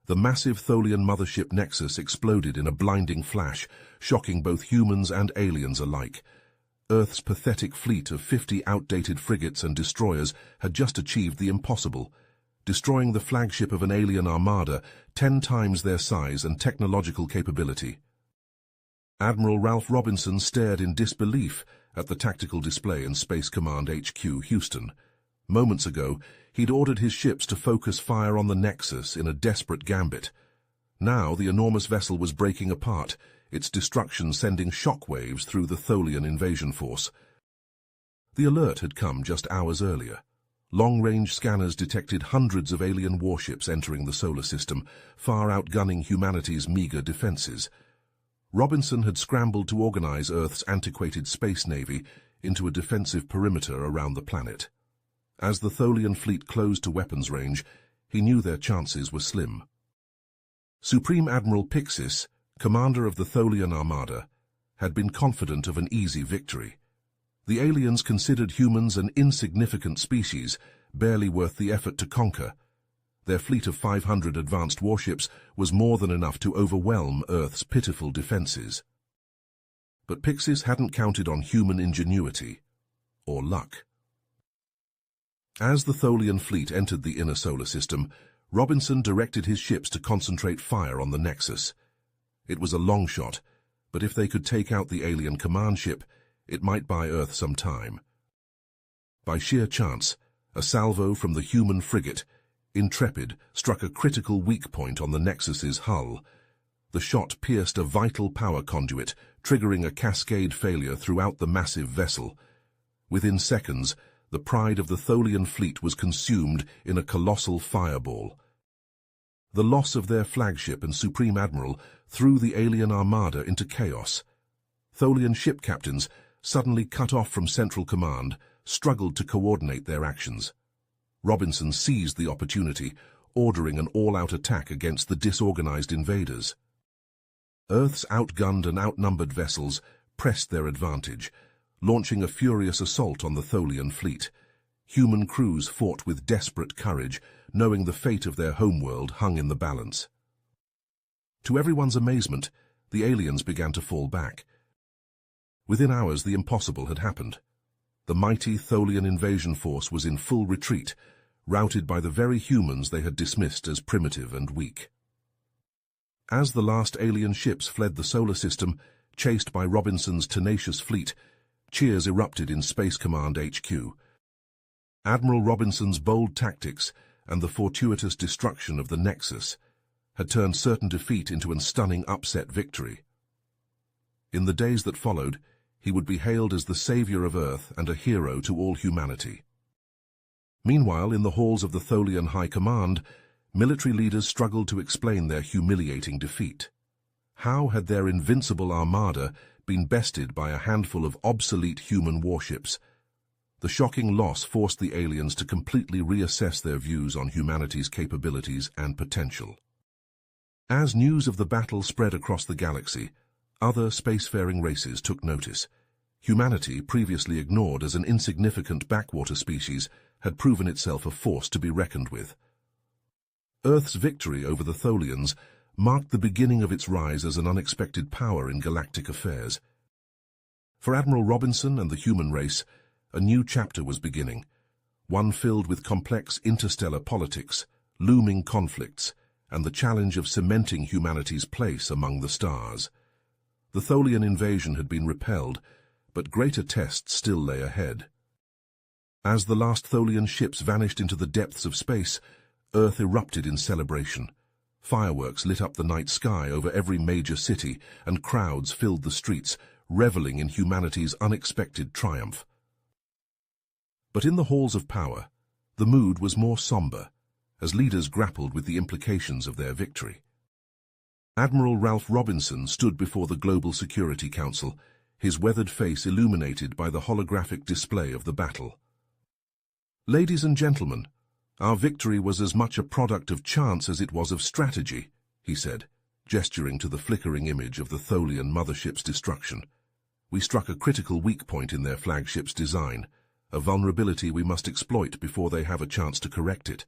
The massive Tholian mothership Nexus exploded in a blinding flash, shocking both humans and aliens alike. Earth's pathetic fleet of 50 outdated frigates and destroyers had just achieved the impossible, destroying the flagship of an alien armada 10 times their size and technological capability. Admiral Ralph Robinson stared in disbelief at the tactical display in Space Command HQ Houston. Moments ago, he'd ordered his ships to focus fire on the Nexus in a desperate gambit. Now the enormous vessel was breaking apart, its destruction sending shockwaves through the Tholian invasion force. The alert had come just hours earlier. Long-range scanners detected hundreds of alien warships entering the solar system, far outgunning humanity's meager defenses. Robinson had scrambled to organize Earth's antiquated space navy into a defensive perimeter around the planet. As the Tholian fleet closed to weapons range, he knew their chances were slim. Supreme Admiral Pixis, commander of the Tholian Armada, had been confident of an easy victory. The aliens considered humans an insignificant species, barely worth the effort to conquer. Their fleet of 500 advanced warships was more than enough to overwhelm Earth's pitiful defenses. But Pixis hadn't counted on human ingenuity or luck. As the Tholian fleet entered the inner solar system, Robinson directed his ships to concentrate fire on the Nexus. It was a long shot, but if they could take out the alien command ship, it might buy Earth some time. By sheer chance, a salvo from the human frigate, Intrepid, struck a critical weak point on the Nexus's hull. The shot pierced a vital power conduit, triggering a cascade failure throughout the massive vessel. Within seconds, the pride of the Tholian fleet was consumed in a colossal fireball. The loss of their flagship and Supreme Admiral threw the alien armada into chaos. Tholian ship captains, suddenly cut off from Central Command, struggled to coordinate their actions. Robinson seized the opportunity, ordering an all-out attack against the disorganized invaders. Earth's outgunned and outnumbered vessels pressed their advantage, launching a furious assault on the Tholian fleet. Human crews fought with desperate courage, knowing the fate of their homeworld hung in the balance. To everyone's amazement, the aliens began to fall back. Within hours, the impossible had happened. The mighty Tholian invasion force was in full retreat, routed by the very humans they had dismissed as primitive and weak. As the last alien ships fled the solar system, chased by Robinson's tenacious fleet, cheers erupted in Space Command HQ. Admiral Robinson's bold tactics and the fortuitous destruction of the Nexus had turned certain defeat into a stunning upset victory. In the days that followed, he would be hailed as the savior of Earth and a hero to all humanity. Meanwhile, in the halls of the Tholian High Command, military leaders struggled to explain their humiliating defeat. How had their invincible armada been bested by a handful of obsolete human warships? The shocking loss forced the aliens to completely reassess their views on humanity's capabilities and potential. As news of the battle spread across the galaxy, other spacefaring races took notice. Humanity, previously ignored as an insignificant backwater species, had proven itself a force to be reckoned with. Earth's victory over the Tholians marked the beginning of its rise as an unexpected power in galactic affairs. For Admiral Robinson and the human race, a new chapter was beginning, one filled with complex interstellar politics, looming conflicts, and the challenge of cementing humanity's place among the stars. The Tholian invasion had been repelled, but greater tests still lay ahead. As the last Tholian ships vanished into the depths of space, Earth erupted in celebration. Fireworks lit up the night sky over every major city, and crowds filled the streets, reveling in humanity's unexpected triumph. But in the halls of power, the mood was more somber, as leaders grappled with the implications of their victory. Admiral Ralph Robinson stood before the Global Security Council, his weathered face illuminated by the holographic display of the battle. "Ladies and gentlemen, our victory was as much a product of chance as it was of strategy," he said, gesturing to the flickering image of the Tholian mothership's destruction. "We struck a critical weak point in their flagship's design, a vulnerability we must exploit before they have a chance to correct it.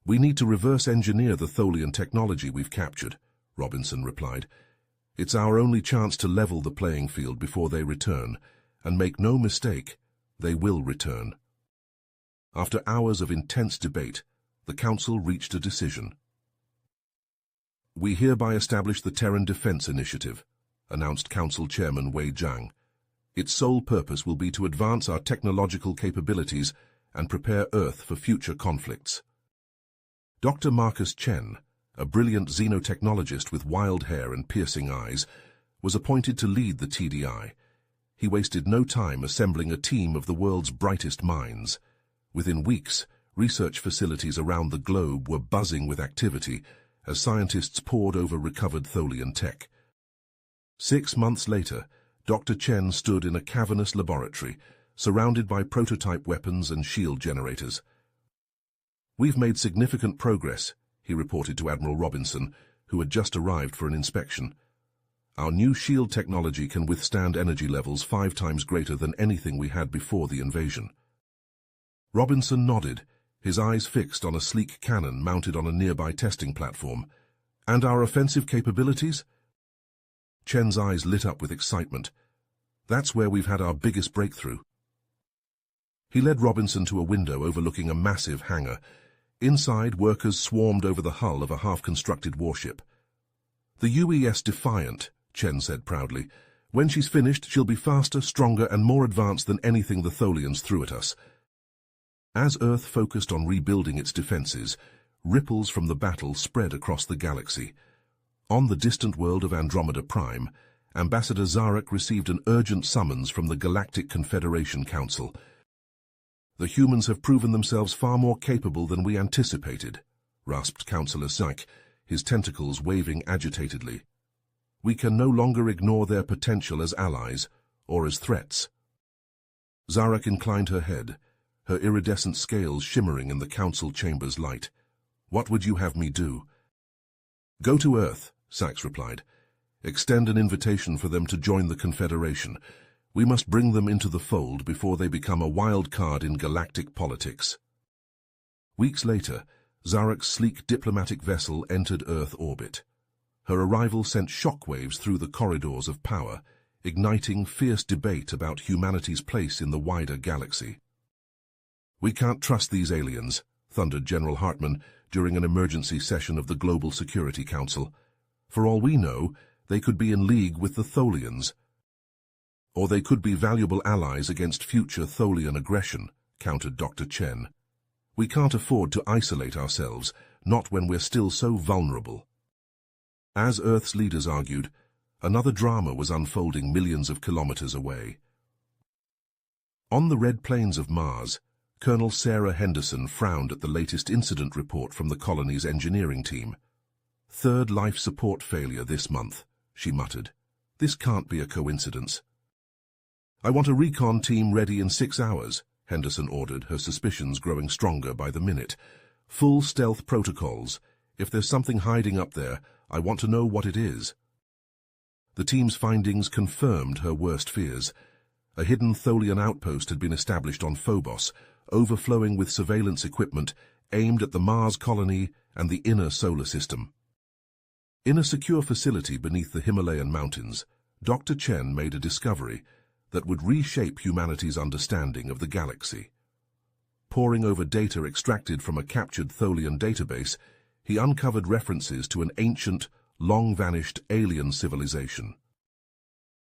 "We need to reverse engineer the Tholian technology we've captured," Robinson replied. "It's our only chance to level the playing field before they return, and make no mistake, they will return." After hours of intense debate, the Council reached a decision. "We hereby establish the Terran Defense Initiative," announced Council Chairman Wei Jiang. "Its sole purpose will be to advance our technological capabilities and prepare Earth for future conflicts." Dr. Marcus Chen, a brilliant xenotechnologist with wild hair and piercing eyes, was appointed to lead the TDI. He wasted no time assembling a team of the world's brightest minds. Within weeks, research facilities around the globe were buzzing with activity as scientists pored over recovered Tholian tech. 6 months later, Dr. Chen stood in a cavernous laboratory, surrounded by prototype weapons and shield generators. "We've made significant progress," he reported to Admiral Robinson, who had just arrived for an inspection. "Our new shield technology can withstand energy levels 5 times greater than anything we had before the invasion." Robinson nodded, his eyes fixed on a sleek cannon mounted on a nearby testing platform. "And our offensive capabilities?" Chen's eyes lit up with excitement. "That's where we've had our biggest breakthrough." He led Robinson to a window overlooking a massive hangar. Inside, workers swarmed over the hull of a half-constructed warship. "The UES Defiant," Chen said proudly. "When she's finished, she'll be faster, stronger, and more advanced than anything the Tholians threw at us." As Earth focused on rebuilding its defenses, ripples from the battle spread across the galaxy. On the distant world of Andromeda Prime, Ambassador Zarek received an urgent summons from the Galactic Confederation Council. "The humans have proven themselves far more capable than we anticipated," rasped Councillor Zyke, his tentacles waving agitatedly. "We can no longer ignore their potential as allies or as threats." Zarek inclined her head, her iridescent scales shimmering in the council chamber's light. "What would you have me do?" "Go to Earth," Sachs replied. "Extend an invitation for them to join the Confederation. We must bring them into the fold before they become a wild card in galactic politics." Weeks later, Zarek's sleek diplomatic vessel entered Earth orbit. Her arrival sent shockwaves through the corridors of power, igniting fierce debate about humanity's place in the wider galaxy. "We can't trust these aliens," thundered General Hartman during an emergency session of the Global Security Council. "For all we know, they could be in league with the Tholians. Or they could be valuable allies against future Tholian aggression," countered Dr. Chen. "We can't afford to isolate ourselves, not when we're still so vulnerable." As Earth's leaders argued, another drama was unfolding millions of kilometers away. On the Red Plains of Mars, Colonel Sarah Henderson frowned at the latest incident report from the colony's engineering team. "Third life support failure this month," she muttered. "This can't be a coincidence." "I want a recon team ready in 6 hours," Henderson ordered, her suspicions growing stronger by the minute. "Full stealth protocols. If there's something hiding up there, I want to know what it is." The team's findings confirmed her worst fears. A hidden Tholian outpost had been established on Phobos, overflowing with surveillance equipment aimed at the Mars colony and the inner solar system. In a secure facility beneath the Himalayan mountains, Dr. Chen made a discovery that would reshape humanity's understanding of the galaxy. Poring over data extracted from a captured Tholian database, he uncovered references to an ancient, long-vanished alien civilization.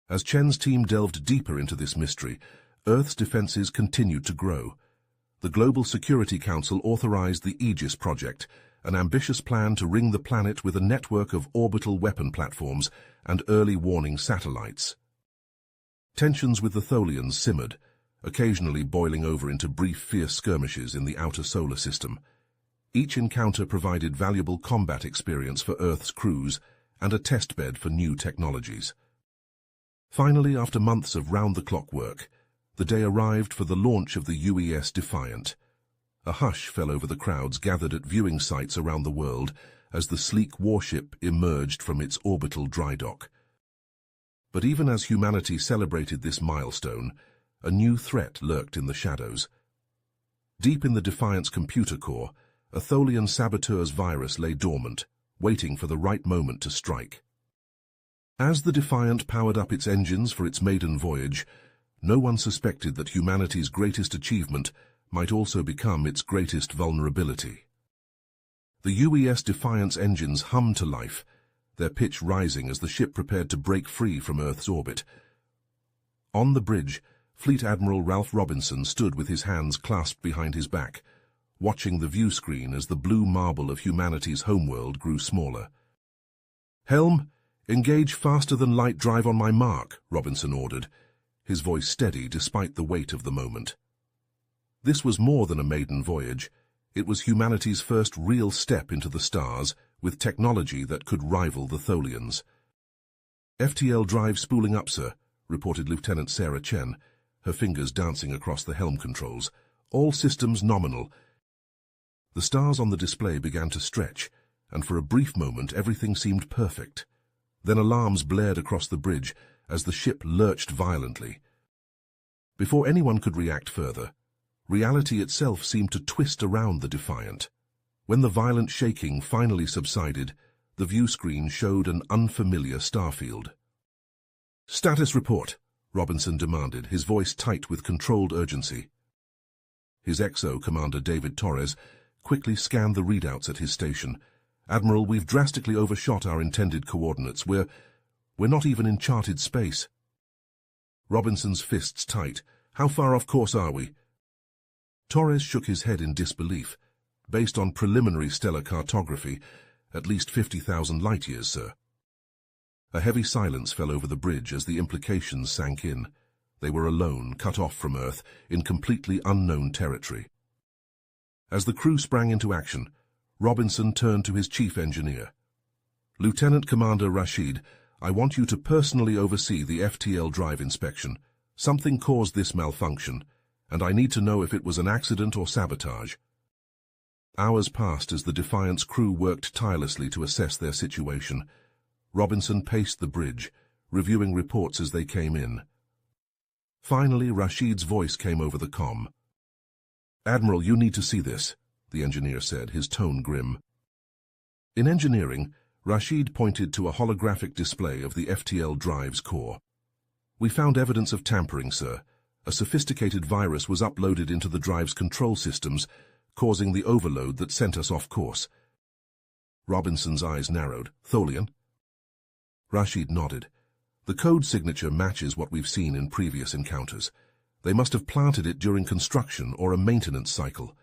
As Chen's team delved deeper into this mystery, Earth's defenses continued to grow. The Global Security Council authorized the Aegis project, an ambitious plan to ring the planet with a network of orbital weapon platforms and early warning satellites. Tensions with the Tholians simmered, occasionally boiling over into brief, fierce skirmishes in the outer solar system. Each encounter provided valuable combat experience for Earth's crews and a testbed for new technologies. Finally, after months of round-the-clock work, the day arrived for the launch of the UES Defiant. A hush fell over the crowds gathered at viewing sites around the world as the sleek warship emerged from its orbital dry dock. But even as humanity celebrated this milestone, a new threat lurked in the shadows. Deep in the Defiant's computer core, a Tholian saboteur's virus lay dormant, waiting for the right moment to strike. As the Defiant powered up its engines for its maiden voyage, no one suspected that humanity's greatest achievement might also become its greatest vulnerability. The UES Defiant's engines hummed to life, their pitch rising as the ship prepared to break free from Earth's orbit. On the bridge, Fleet Admiral Ralph Robinson stood with his hands clasped behind his back, watching the view screen as the blue marble of humanity's homeworld grew smaller. "Helm, engage faster-than-light drive on my mark," Robinson ordered, his voice steady despite the weight of the moment. This was more than a maiden voyage. It was humanity's first real step into the stars, with technology that could rival the Tholians. "FTL drive spooling up, sir," reported Lieutenant Sarah Chen, her fingers dancing across the helm controls. "All systems nominal." The stars on the display began to stretch, and for a brief moment everything seemed perfect. Then alarms blared across the bridge as the ship lurched violently. Before anyone could react further, reality itself seemed to twist around the Defiant. When the violent shaking finally subsided, the view screen showed an unfamiliar starfield. "Status report," Robinson demanded, his voice tight with controlled urgency. His XO commander, David Torres, quickly scanned the readouts at his station. "Admiral, we've drastically overshot our intended coordinates. We're not even in charted space." Robinson's fists tight. "How far off course are we?" Torres shook his head in disbelief. "Based on preliminary stellar cartography, at least 50,000 light-years, sir." A heavy silence fell over the bridge as the implications sank in. They were alone, cut off from Earth, in completely unknown territory. As the crew sprang into action, Robinson turned to his chief engineer. "Lieutenant Commander Rashid, I want you to personally oversee the FTL drive inspection. Something caused this malfunction, and I need to know if it was an accident or sabotage." Hours passed as the Defiant's crew worked tirelessly to assess their situation. Robinson paced the bridge, reviewing reports as they came in. Finally, Rashid's voice came over the comm. "Admiral, you need to see this," the engineer said, his tone grim. In engineering, Rashid pointed to a holographic display of the FTL drive's core. "We found evidence of tampering, sir. A sophisticated virus was uploaded into the drive's control systems, causing the overload that sent us off course." Robinson's eyes narrowed. "Tholian?" Rashid nodded. "The code signature matches what we've seen in previous encounters. They must have planted it during construction or a maintenance cycle."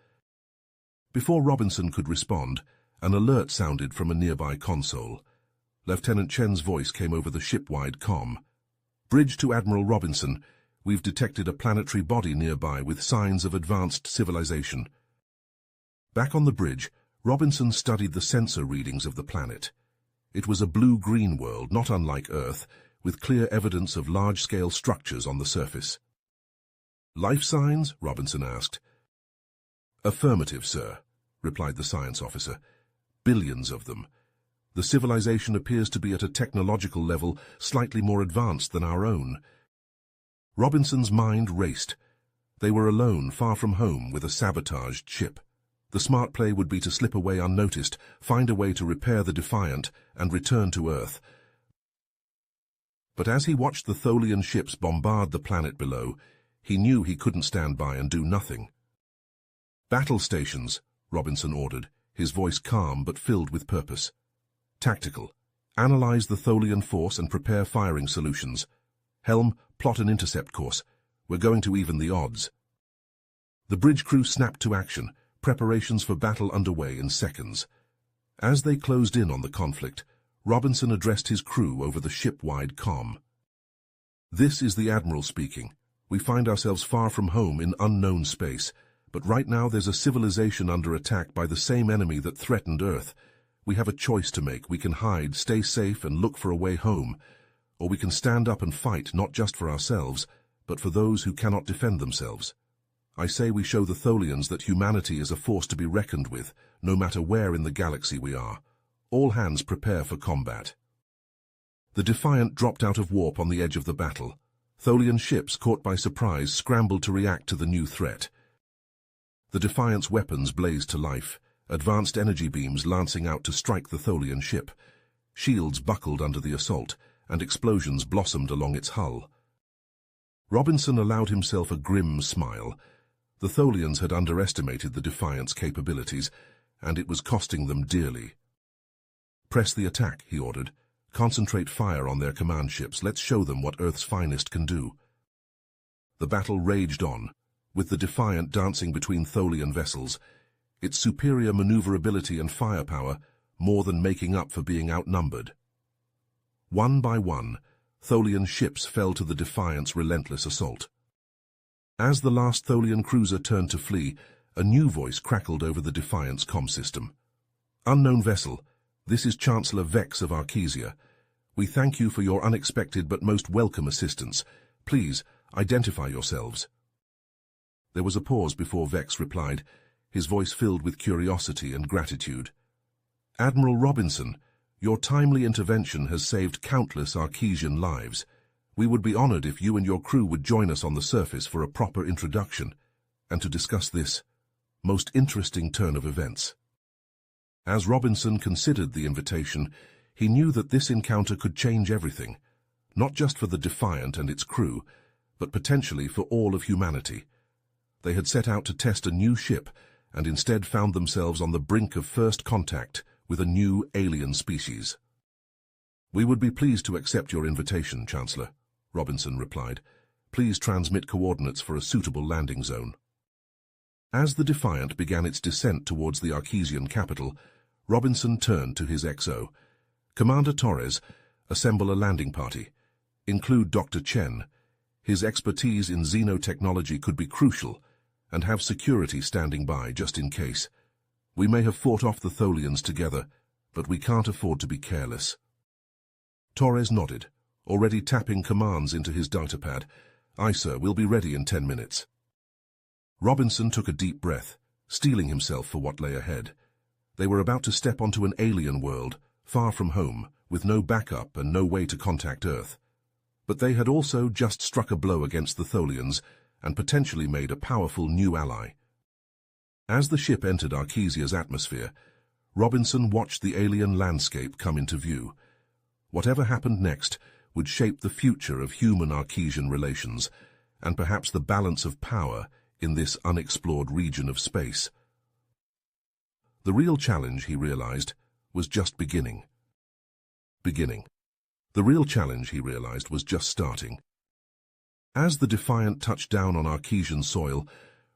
Before Robinson could respond, an alert sounded from a nearby console. Lieutenant Chen's voice came over the ship-wide comm. "Bridge to Admiral Robinson. We've detected a planetary body nearby with signs of advanced civilization." Back on the bridge, Robinson studied the sensor readings of the planet. It was a blue-green world, not unlike Earth, with clear evidence of large-scale structures on the surface. "Life signs?" Robinson asked. "Affirmative, sir," replied the science officer. "Billions of them. The civilization appears to be at a technological level slightly more advanced than our own." Robinson's mind raced. They were alone, far from home, with a sabotaged ship. The smart play would be to slip away unnoticed, find a way to repair the Defiant, and return to Earth. But as he watched the Tholian ships bombard the planet below, he knew he couldn't stand by and do nothing. "Battle stations," Robinson ordered, his voice calm but filled with purpose. "Tactical. Analyze the Tholian force and prepare firing solutions. Helm, plot an intercept course. We're going to even the odds." The bridge crew snapped to action, preparations for battle underway in seconds. As they closed in on the conflict, Robinson addressed his crew over the ship-wide comm. "This is the Admiral speaking. We find ourselves far from home in unknown space, but right now there's a civilization under attack by the same enemy that threatened Earth. We have a choice to make. We can hide, stay safe, and look for a way home. Or we can stand up and fight, not just for ourselves, but for those who cannot defend themselves. I say we show the Tholians that humanity is a force to be reckoned with, no matter where in the galaxy we are. All hands prepare for combat." The Defiant dropped out of warp on the edge of the battle. Tholian ships, caught by surprise, scrambled to react to the new threat. The Defiant's weapons blazed to life, advanced energy beams lancing out to strike the Tholian ship. Shields buckled under the assault, and explosions blossomed along its hull. Robinson allowed himself a grim smile. The Tholians had underestimated the Defiant's capabilities, and it was costing them dearly. "Press the attack," he ordered. "Concentrate fire on their command ships. Let's show them what Earth's finest can do." The battle raged on, with the Defiant dancing between Tholian vessels, its superior maneuverability and firepower more than making up for being outnumbered. One by one, Tholian ships fell to the Defiant's relentless assault. As the last Tholian cruiser turned to flee, a new voice crackled over the Defiant's comm system. "Unknown vessel, this is Chancellor Vex of Arkesia. We thank you for your unexpected but most welcome assistance. Please, identify yourselves." There was a pause before Vex replied, his voice filled with curiosity and gratitude. "Admiral Robinson, your timely intervention has saved countless Arkesian lives. We would be honored if you and your crew would join us on the surface for a proper introduction, and to discuss this most interesting turn of events." As Robinson considered the invitation, he knew that this encounter could change everything, not just for the Defiant and its crew, but potentially for all of humanity. They had set out to test a new ship, and instead found themselves on the brink of first contact with a new alien species. "We would be pleased to accept your invitation, Chancellor," Robinson replied. "Please transmit coordinates for a suitable landing zone." As the Defiant began its descent towards the Arkesian capital, Robinson turned to his XO. "Commander Torres, assemble a landing party. Include Dr. Chen. His expertise in xenotechnology could be crucial, and have security standing by just in case. We may have fought off the Tholians together, but we can't afford to be careless." Torres nodded, already tapping commands into his datapad. "Aye, sir, we'll be ready in 10 minutes. Robinson took a deep breath, steeling himself for what lay ahead. They were about to step onto an alien world, far from home, with no backup and no way to contact Earth. But they had also just struck a blow against the Tholians and potentially made a powerful new ally. As the ship entered Arkesia's atmosphere, Robinson watched the alien landscape come into view. Whatever happened next would shape the future of human-Arkesian relations, and perhaps the balance of power in this unexplored region of space. The real challenge, he realized, was just beginning. The real challenge, he realized, was just starting. As the Defiant touched down on Arkesian soil,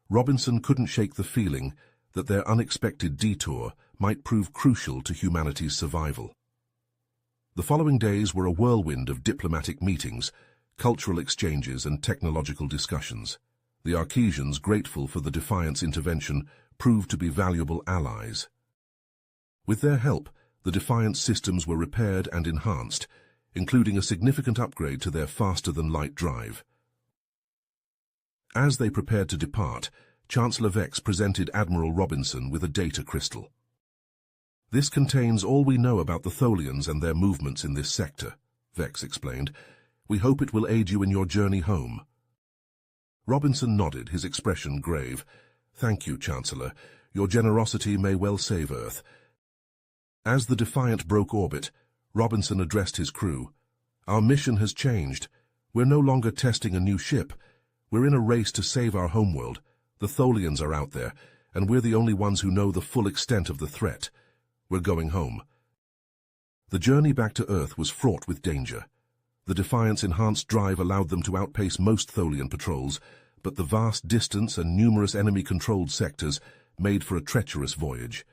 Robinson couldn't shake the feeling that their unexpected detour might prove crucial to humanity's survival. The following days were a whirlwind of diplomatic meetings, cultural exchanges, and technological discussions. The Arkesians, grateful for the Defiant's intervention, proved to be valuable allies. With their help, the Defiant's systems were repaired and enhanced, including a significant upgrade to their faster-than-light drive. As they prepared to depart, Chancellor Vex presented Admiral Robinson with a data crystal. "This contains all we know about the Tholians and their movements in this sector," Vex explained. "We hope it will aid you in your journey home." Robinson nodded, his expression grave. "Thank you, Chancellor. Your generosity may well save Earth." As the Defiant broke orbit, Robinson addressed his crew. "Our mission has changed. We're no longer testing a new ship. We're in a race to save our homeworld. The Tholians are out there, and we're the only ones who know the full extent of the threat. We're going home." The journey back to Earth was fraught with danger. The Defiant's enhanced drive allowed them to outpace most Tholian patrols, but the vast distance and numerous enemy-controlled sectors made for a treacherous voyage.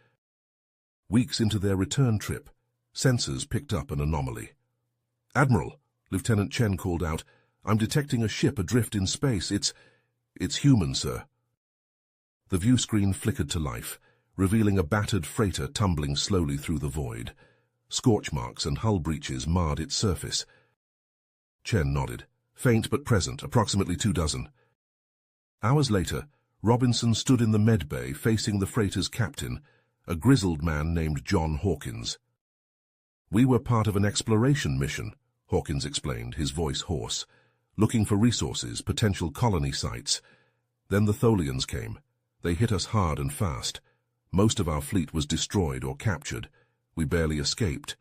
Weeks into their return trip, sensors picked up an anomaly. "Admiral," Lieutenant Chen called out, "I'm detecting a ship adrift in space. It's human, sir." The view screen flickered to life, revealing a battered freighter tumbling slowly through the void. Scorch marks and hull breaches marred its surface. Chen nodded. "Faint but present, approximately 24. Hours later, Robinson stood in the med bay facing the freighter's captain, a grizzled man named John Hawkins. "We were part of an exploration mission," Hawkins explained, his voice hoarse, "looking for resources, potential colony sites. Then the Tholians came. They hit us hard and fast. Most of our fleet was destroyed or captured. We barely escaped.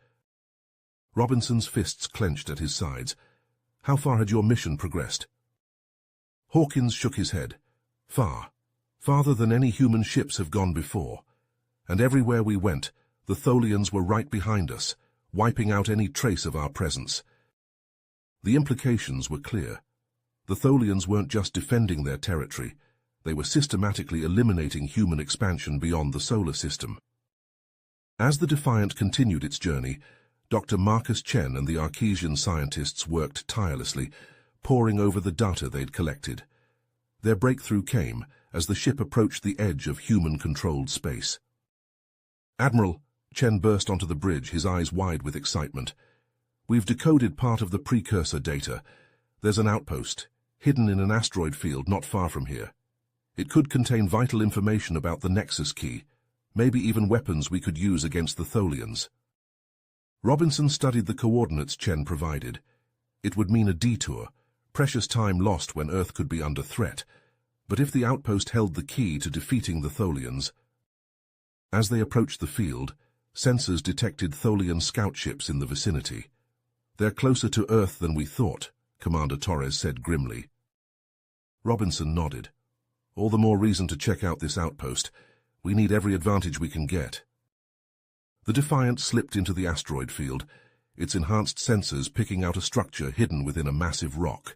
Robinson's fists clenched at his sides. How far had your mission progressed? Hawkins shook his head. Far. Farther than any human ships have gone before. And everywhere we went, the Tholians were right behind us, wiping out any trace of our presence. The implications were clear. The Tholians weren't just defending their territory, they were systematically eliminating human expansion beyond the solar system. As the Defiant continued its journey, Dr. Marcus Chen and the Arquesian scientists worked tirelessly, poring over the data they'd collected. Their breakthrough came as the ship approached the edge of human-controlled space. Admiral, Chen burst onto the bridge, his eyes wide with excitement. We've decoded part of the precursor data. There's an outpost, hidden in an asteroid field not far from here. It could contain vital information about the Nexus key, maybe even weapons we could use against the Tholians. Robinson studied the coordinates Chen provided. It would mean a detour, precious time lost when Earth could be under threat. But if the outpost held the key to defeating the Tholians... As they approached the field, sensors detected Tholian scout ships in the vicinity. They're closer to Earth than we thought, Commander Torres said grimly. Robinson nodded. All the more reason to check out this outpost. We need every advantage we can get. The Defiant slipped into the asteroid field, its enhanced sensors picking out a structure hidden within a massive rock.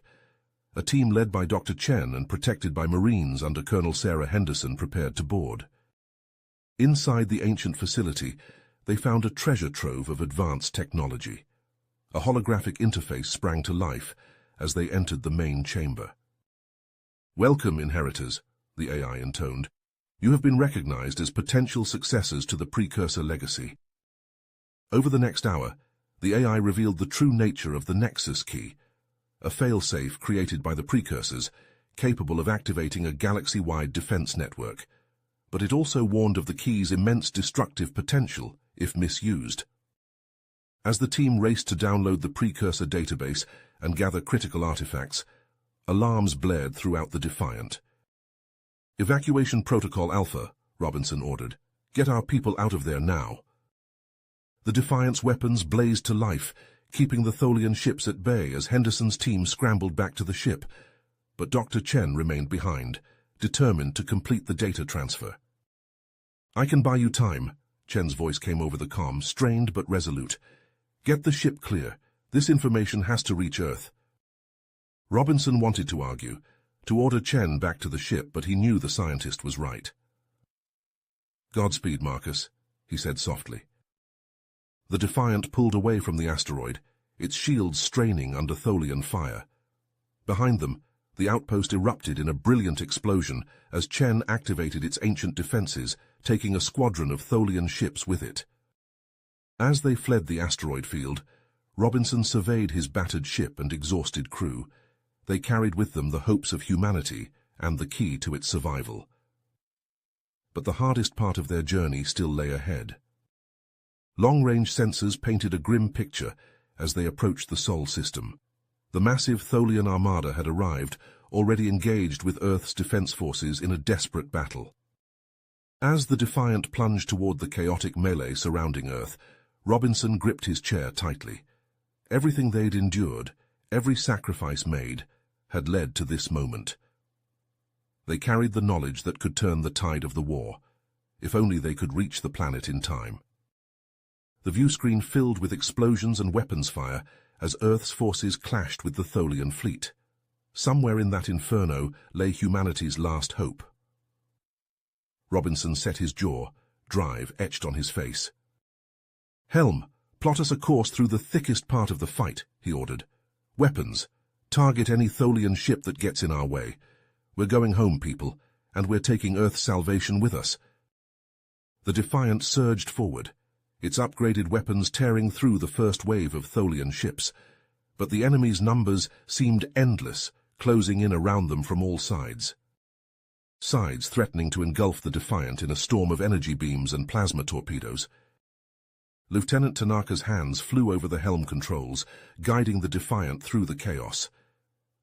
A team led by Dr. Chen and protected by Marines under Colonel Sarah Henderson prepared to board. Inside the ancient facility, they found a treasure trove of advanced technology. A holographic interface sprang to life as they entered the main chamber. Welcome, inheritors, the AI intoned. You have been recognized as potential successors to the precursor legacy. Over the next hour, the AI revealed the true nature of the Nexus key, a failsafe created by the precursors, capable of activating a galaxy-wide defense network. But it also warned of the key's immense destructive potential if misused. As the team raced to download the precursor database and gather critical artifacts, alarms blared throughout the Defiant. Evacuation Protocol Alpha, Robinson ordered. Get our people out of there now. The Defiant's weapons blazed to life, keeping the Tholian ships at bay as Henderson's team scrambled back to the ship. But Dr. Chen remained behind, determined to complete the data transfer. I can buy you time, Chen's voice came over the comm, strained but resolute. Get the ship clear. This information has to reach Earth. Robinson wanted to argue, to order Chen back to the ship, but he knew the scientist was right. Godspeed, Marcus, he said softly. The Defiant pulled away from the asteroid, its shields straining under Tholian fire. Behind them, the outpost erupted in a brilliant explosion as Chen activated its ancient defenses, taking a squadron of Tholian ships with it. As they fled the asteroid field, Robinson surveyed his battered ship and exhausted crew. They carried with them the hopes of humanity and the key to its survival. But the hardest part of their journey still lay ahead. Long-range sensors painted a grim picture as they approached the Sol system. The massive Tholian armada had arrived, already engaged with Earth's defense forces in a desperate battle. As the Defiant plunged toward the chaotic melee surrounding Earth, Robinson gripped his chair tightly. Everything they'd endured, every sacrifice made, had led to this moment. They carried the knowledge that could turn the tide of the war, if only they could reach the planet in time. The viewscreen filled with explosions and weapons fire as Earth's forces clashed with the Tholian fleet. Somewhere in that inferno lay humanity's last hope. Robinson set his jaw, drive etched on his face. Helm, plot us a course through the thickest part of the fight, he ordered. Weapons. Target any Tholian ship that gets in our way. We're going home, people, and we're taking Earth's salvation with us. The Defiant surged forward, its upgraded weapons tearing through the first wave of Tholian ships. But the enemy's numbers seemed endless, closing in around them from all sides. Sides threatening to engulf the Defiant in a storm of energy beams and plasma torpedoes. Lieutenant Tanaka's hands flew over the helm controls, guiding the Defiant through the chaos.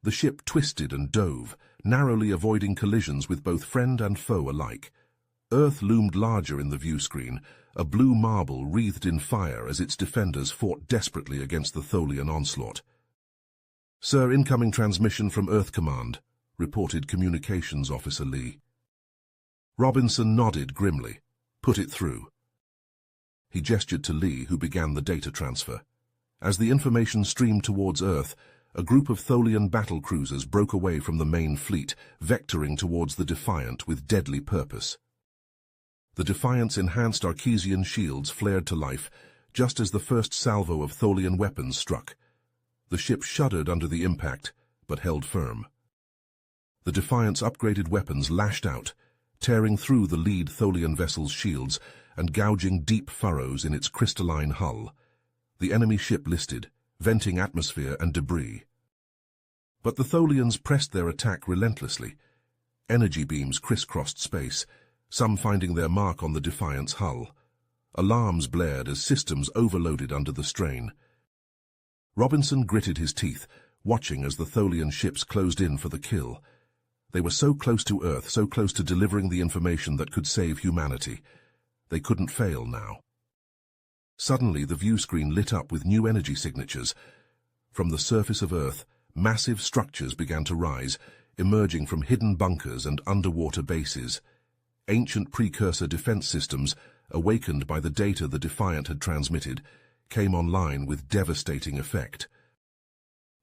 The ship twisted and dove, narrowly avoiding collisions with both friend and foe alike. Earth loomed larger in the view screen, a blue marble wreathed in fire as its defenders fought desperately against the Tholian onslaught. "Sir, incoming transmission from Earth Command," reported Communications Officer Lee. Robinson nodded grimly. "Put it through." He gestured to Lee, who began the data transfer. As the information streamed towards Earth, a group of Tholian battle cruisers broke away from the main fleet, vectoring towards the Defiant with deadly purpose. The Defiant's enhanced Arquesian shields flared to life, just as the first salvo of Tholian weapons struck. The ship shuddered under the impact, but held firm. The Defiant's upgraded weapons lashed out, tearing through the lead Tholian vessel's shields and gouging deep furrows in its crystalline hull. The enemy ship listed, venting atmosphere and debris. But the Tholians pressed their attack relentlessly. Energy beams crisscrossed space, some finding their mark on the Defiant's hull. Alarms blared as systems overloaded under the strain. Robinson gritted his teeth, watching as the Tholian ships closed in for the kill. They were so close to Earth, so close to delivering the information that could save humanity. They couldn't fail now. Suddenly, the view screen lit up with new energy signatures. From the surface of Earth, massive structures began to rise, emerging from hidden bunkers and underwater bases. Ancient precursor defense systems, awakened by the data the Defiant had transmitted, came online with devastating effect.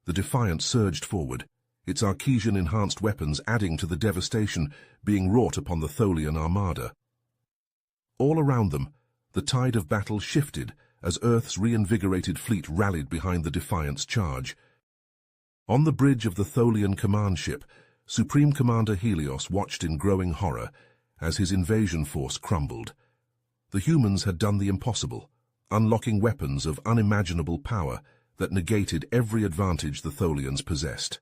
The Defiant surged forward, its Arquesian-enhanced weapons adding to the devastation being wrought upon the Tholian armada. All around them, the tide of battle shifted as Earth's reinvigorated fleet rallied behind the Defiant's charge. On the bridge of the Tholian command ship, Supreme Commander Helios watched in growing horror as his invasion force crumbled. The humans had done the impossible, unlocking weapons of unimaginable power that negated every advantage the Tholians possessed.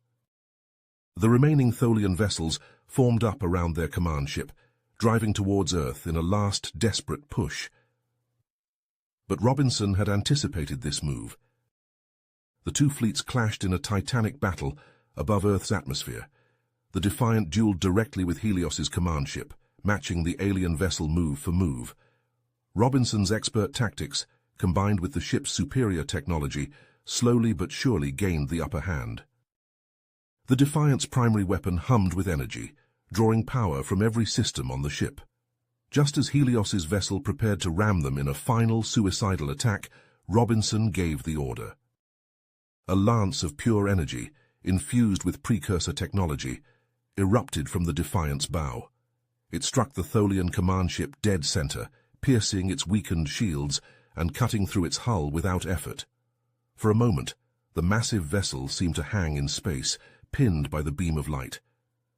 The remaining Tholian vessels formed up around their command ship, driving towards Earth in a last desperate push. But Robinson had anticipated this move. The two fleets clashed in a titanic battle above Earth's atmosphere. The Defiant dueled directly with Helios's command ship, matching the alien vessel move for move. Robinson's expert tactics, combined with the ship's superior technology, slowly but surely gained the upper hand. The Defiant's primary weapon hummed with energy, drawing power from every system on the ship. Just as Helios's vessel prepared to ram them in a final suicidal attack, Robinson gave the order. A lance of pure energy, infused with precursor technology, erupted from the Defiant's bow. It struck the Tholian command ship dead center, piercing its weakened shields and cutting through its hull without effort. For a moment, the massive vessel seemed to hang in space, pinned by the beam of light.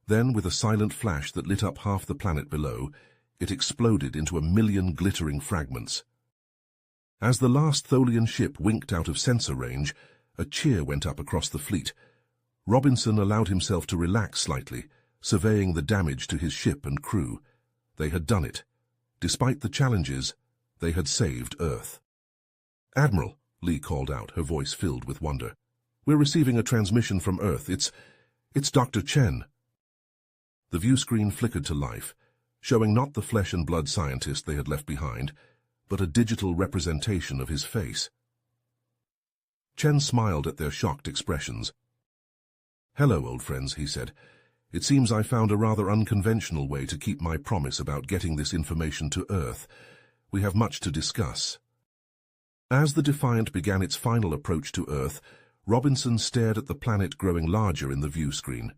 Then, with a silent flash that lit up half the planet below, it exploded into a million glittering fragments. As the last Tholian ship winked out of sensor range, a cheer went up across the fleet. Robinson allowed himself to relax slightly, surveying the damage to his ship and crew. They had done it. Despite the challenges, they had saved Earth. "Admiral," Lee called out, her voice filled with wonder. "We're receiving a transmission from Earth. It's Dr. Chen." The view screen flickered to life, showing not the flesh and blood scientist they had left behind, but a digital representation of his face. Chen smiled at their shocked expressions. "Hello, old friends," he said. "It seems I found a rather unconventional way to keep my promise about getting this information to Earth. We have much to discuss." As the Defiant began its final approach to Earth, Robinson stared at the planet growing larger in the view screen.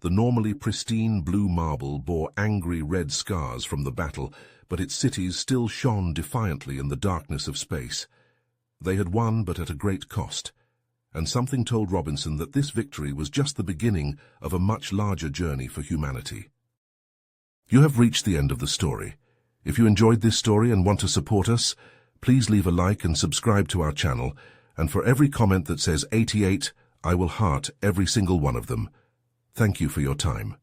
The normally pristine blue marble bore angry red scars from the battle, but its cities still shone defiantly in the darkness of space. They had won, but at a great cost, and something told Robinson that this victory was just the beginning of a much larger journey for humanity. You have reached the end of the story. If you enjoyed this story and want to support us, please leave a like and subscribe to our channel, and for every comment that says 88, I will heart every single one of them. Thank you for your time.